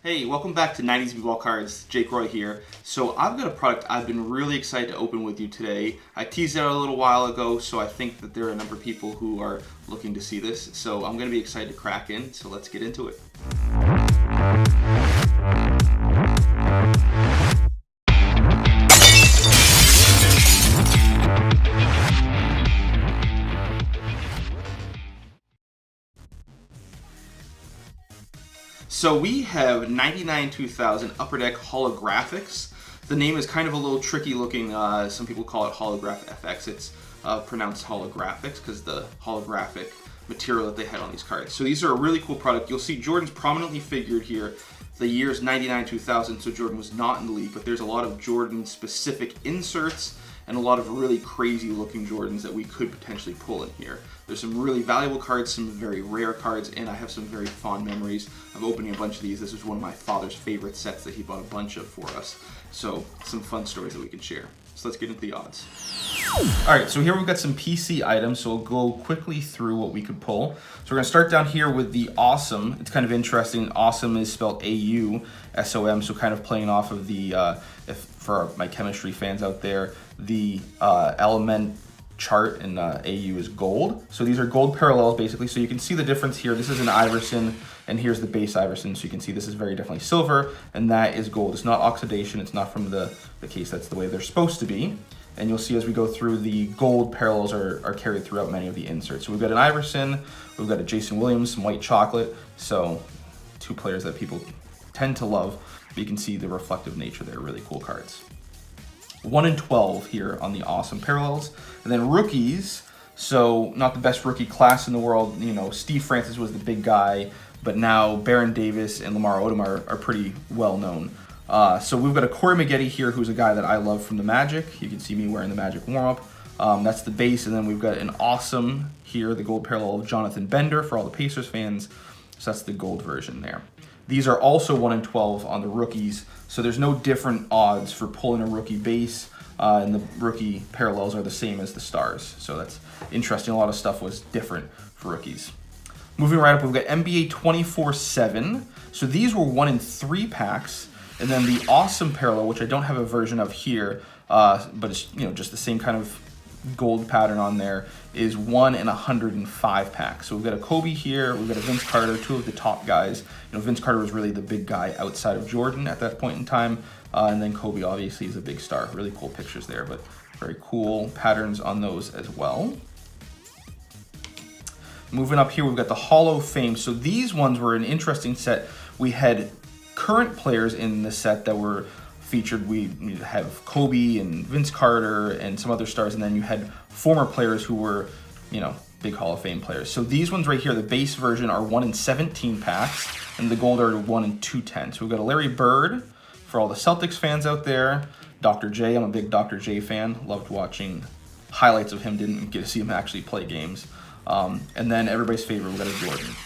Hey, welcome back to 90s Bball Cards. Jake Roy here. So I've got a product I've been really excited to open with you today. I teased it out a little while ago, so I think that there are a number of people who are looking to see this. So I'm going to be excited to crack in, so let's get into it. So we have 99 2000 Upper Deck HoloGrFX. The name is kind of a little tricky looking. Some people call it HoloGrFX. It's pronounced holographics because the holographic material that they had on these cards. So these are a really cool product. You'll see Jordan's prominently figured here. The year's 99 2000, so Jordan was not in the league, but there's a lot of Jordan specific inserts and a lot of really crazy looking Jordans that we could potentially pull in here. There's some really valuable cards, some very rare cards, and I have some very fond memories of opening a bunch of these. This was one of my father's favorite sets that he bought a bunch of for us. So some fun stories that we can share. So let's get into the odds. All right, so here we've got some PC items, so we'll go quickly through what we could pull. So we're gonna start down here with the Awesome. It's kind of interesting. Awesome is spelled A-U-S-O-M, so kind of playing off of the, for my chemistry fans out there, the element chart in AU is gold. So these are gold parallels basically. So you can see the difference here. This is an Iverson and here's the base Iverson. So you can see this is very definitely silver and that is gold. It's not oxidation. It's not from the case. That's the way they're supposed to be. And you'll see as we go through, the gold parallels are carried throughout many of the inserts. So we've got an Iverson, we've got a Jason Williams, some white chocolate. So two players that people tend to love. But you can see the reflective nature there. Really cool cards. 1 in 12 here on the Awesome parallels. And then rookies, so not the best rookie class in the world. You know, Steve Francis was the big guy, but now Baron Davis and Lamar Odom are pretty well known. So we've got a Corey Maggette here, who's a guy that I love from the Magic. You can see me wearing the Magic warm-up. That's the base, and then we've got an Awesome here, the gold parallel of Jonathan Bender for all the Pacers fans. So that's the gold version there. These are also 1 in 12 on the rookies, so there's no different odds for pulling a rookie base, and the rookie parallels are the same as the stars. So that's interesting. A lot of stuff was different for rookies. Moving right up, we've got NBA 24/7. So these were 1 in 3 packs, and then the Awesome parallel, which I don't have a version of here, but it's just the same kind of gold pattern on there, is 1 in 105 packs. So we've got a Kobe here, we've got a Vince Carter, two of the top guys. Vince Carter was really the big guy outside of Jordan at that point in time, and then Kobe obviously is a big star. Really cool pictures there, but very cool patterns on those as well. Moving up here, we've got the Hall of Fame. So these ones were an interesting set. We had current players in the set that were featured. We have Kobe and Vince Carter and some other stars, and then you had former players who were, big Hall of Fame players. So these ones right here, the base version, are 1 in 17 packs, and the gold are 1 in 210. So we've got a Larry Bird for all the Celtics fans out there. Dr. J, I'm a big Dr. J fan. Loved watching highlights of him. Didn't get to see him actually play games. And then everybody's favorite, we've got a Jordan.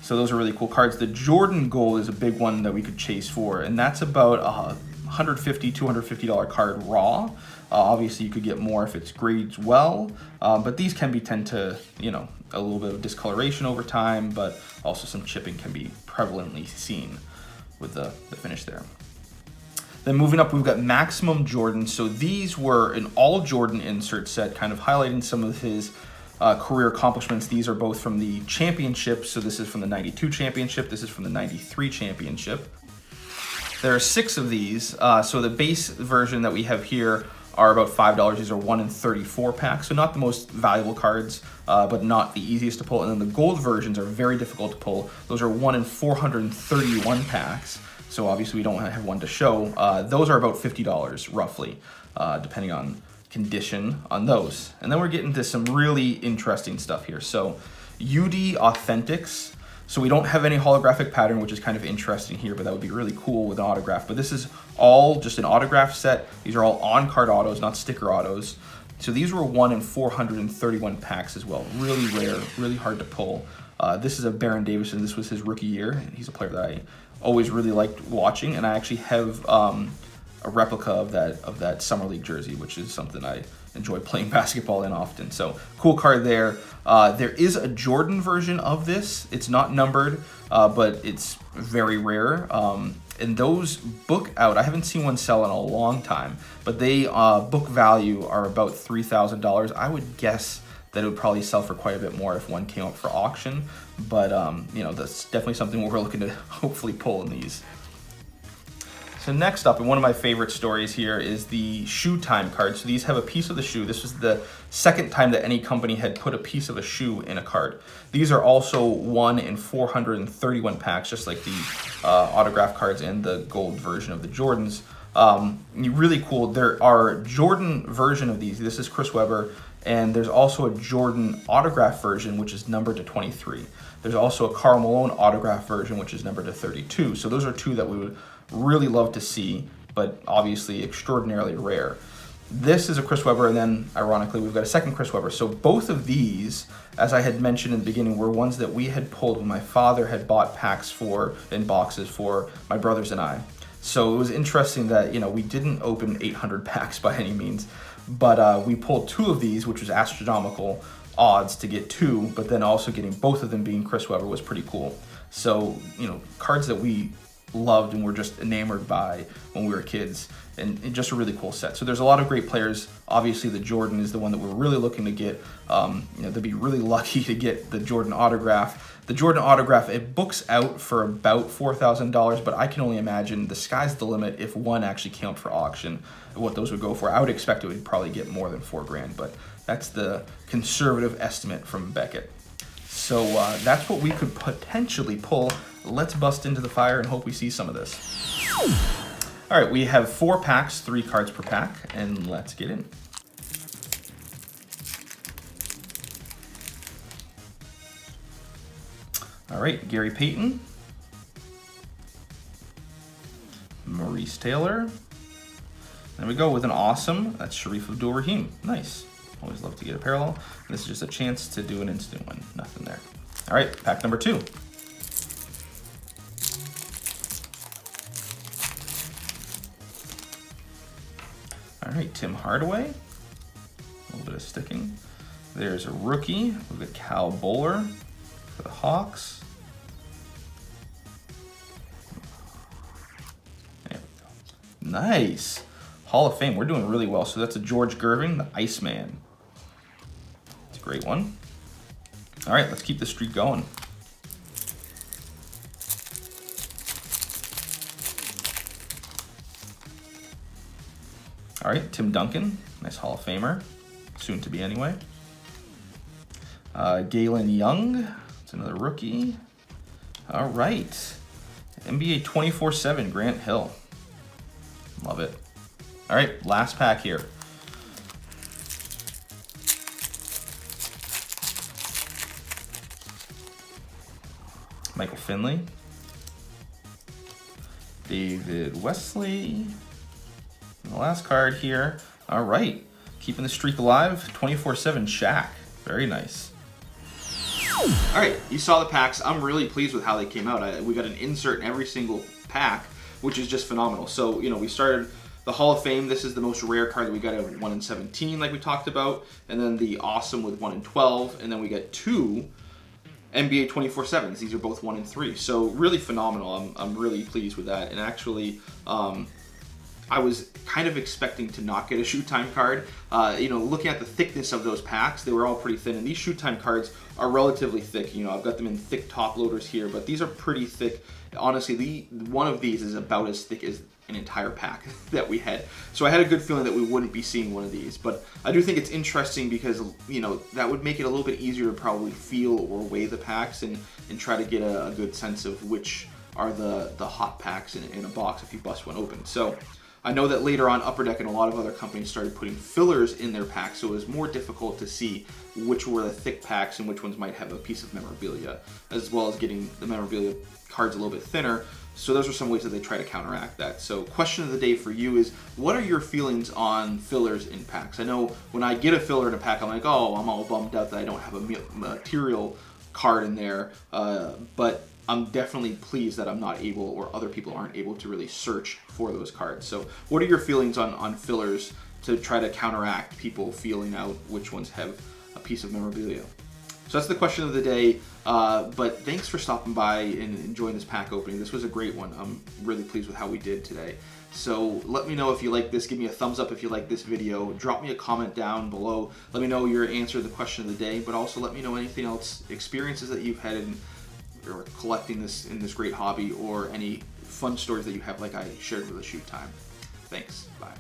So those are really cool cards. The Jordan gold is a big one that we could chase for, and that's about $150, $250 card raw. Obviously, you could get more if it's grades well, but these can tend to, a little bit of discoloration over time, but also some chipping can be prevalently seen with the finish there. Then moving up, we've got Maximum Jordan. So these were an all Jordan insert set, kind of highlighting some of his career accomplishments. These are both from the championship. So this is from the 92 championship. This is from the 93 championship. There are 6 of these. So the base version that we have here are about $5. These are 1 in 34 packs. So not the most valuable cards, but not the easiest to pull. And then the gold versions are very difficult to pull. Those are 1 in 431 packs. So obviously we don't have one to show. Those are about $50 roughly, depending on condition on those. And then we're getting to some really interesting stuff here. So UD Authentics. So we don't have any holographic pattern, which is kind of interesting here, but that would be really cool with an autograph. But this is all just an autograph set. These are all on-card autos, not sticker autos. So these were 1 in 431 packs as well. Really rare, really hard to pull. This is a Baron Davis, and this was his rookie year. He's a player that I always really liked watching, and I actually have a replica of that Summer League jersey, which is something I enjoy playing basketball in often. So cool card there. There is a Jordan version of this. It's not numbered, but it's very rare. And those book out. I haven't seen one sell in a long time, but they book value are about $3,000. I would guess that it would probably sell for quite a bit more if one came up for auction. But you know, that's definitely something we're looking to hopefully pull in these. So next up, and one of my favorite stories here, is the shoe time card. So these have a piece of the shoe. This was the second time that any company had put a piece of a shoe in a card. These are also 1 in 431 packs, just like the autograph cards and the gold version of the Jordans. Really cool. There are Jordan version of these. This is Chris Webber, and there's also a Jordan autograph version, which is numbered to 23. There's also a Karl Malone autograph version, which is numbered to 32. So those are two that we would really love to see, but obviously extraordinarily rare. This is a Chris Webber, and then ironically we've got a second Chris Webber. So both of these, as I had mentioned in the beginning, were ones that we had pulled when my father had bought packs for, in boxes for my brothers and I. So it was interesting that, you know, we didn't open 800 packs by any means, but we pulled 2 of these, which was astronomical odds to get 2, but then also getting both of them being Chris Webber was pretty cool. So, you know, cards that we loved and were just enamored by when we were kids, and just a really cool set. So there's a lot of great players. Obviously the Jordan is the one that we're really looking to get. You know, to be really lucky to get the Jordan autograph. The Jordan autograph, it books out for about $4,000, but I can only imagine the sky's the limit if one actually came up for auction, what those would go for. I would expect it would probably get more than $4 grand, but that's the conservative estimate from Beckett. So that's what we could potentially pull. Let's bust into the fire and hope we see some of this. All right, we have 4 packs, 3 cards per pack, and let's get in. All right, Gary Payton, Maurice Taylor. There we go with an awesome. That's Sharif Abdul-Rahim. Nice. Always love to get a parallel. And this is just a chance to do an instant one. Nothing there. All right, pack number 2. All right, Tim Hardaway. A little bit of sticking. There's a rookie. We've got Cal Bowler for the Hawks. There we go. Nice. Hall of Fame. We're doing really well. So that's a George Gervin, the Iceman. It's a great one. All right, let's keep the streak going. All right, Tim Duncan, nice Hall of Famer, soon to be anyway. Galen Young, it's another rookie. All right, NBA 24/7, Grant Hill, love it. All right, last pack here. Michael Finley, David Wesley. And the last card here. All right, keeping the streak alive, 24/7 Shaq. Very nice. All right, you saw the packs. I'm really pleased with how they came out. We got an insert in every single pack, which is just phenomenal. So, you know, we started the Hall of Fame. This is the most rare card that we got at 1 in 17, like we talked about. And then the Awesome with 1 in 12. And then we get 2 NBA 24/7s. These are both 1 in 3. So really phenomenal. I'm really pleased with that. And actually, I was kind of expecting to not get a shoot time card. You know, looking at the thickness of those packs, they were all pretty thin. And these shoot time cards are relatively thick. You know, I've got them in thick top loaders here, but these are pretty thick. Honestly, one of these is about as thick as an entire pack that we had. So I had a good feeling that we wouldn't be seeing one of these. But I do think it's interesting because, you know, that would make it a little bit easier to probably feel or weigh the packs and try to get a good sense of which are the hot packs in a box if you bust one open. So I know that later on, Upper Deck and a lot of other companies started putting fillers in their packs, so it was more difficult to see which were the thick packs and which ones might have a piece of memorabilia, as well as getting the memorabilia cards a little bit thinner. So those are some ways that they try to counteract that. So question of the day for you is, what are your feelings on fillers in packs? I know when I get a filler in a pack, I'm like, oh, I'm all bummed out that I don't have a material card in there, but I'm definitely pleased that I'm not able, or other people aren't able, to really search for those cards. So what are your feelings on fillers to try to counteract people feeling out which ones have a piece of memorabilia. So that's the question of the day, but thanks for stopping by and enjoying this pack opening. This was a great one. I'm really pleased with how we did today. So let me know if you like this. Give me a thumbs up if you like this video. Drop me a comment down below. Let me know your answer to the question of the day, but also let me know anything else, experiences that you've had in or collecting this in this great hobby, or any fun stories that you have like I shared with the shoot time. Thanks. Bye.